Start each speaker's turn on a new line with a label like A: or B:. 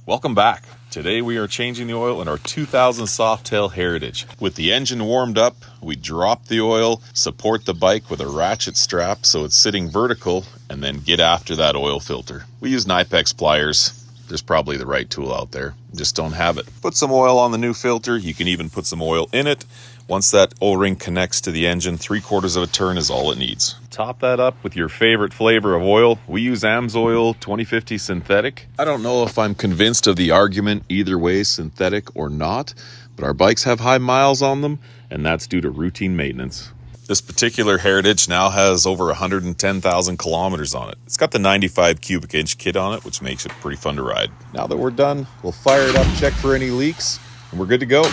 A: Welcome back. Today we are changing the oil in our 2000 Softail Heritage. With the engine warmed up, we drop the oil, support the bike with a ratchet strap so it's sitting vertical, and then get after that oil filter. We use Knipex pliers. There's probably the right tool out there. Just don't have it. Put some oil on the new filter. You can even put some oil in it. Once that O-ring connects to the engine, 3/4 of a turn is all it needs. Top that up with your favorite flavor of oil. We use AMSOIL 2050 synthetic. I don't know if I'm convinced of the argument either way, synthetic or not, but our bikes have high miles on them, and that's due to routine maintenance. This particular Heritage now has over 110,000 kilometers on it. It's got the 95 cubic inch kit on it, which makes it pretty fun to ride. Now that we're done, we'll fire it up, check for any leaks, and we're good to go.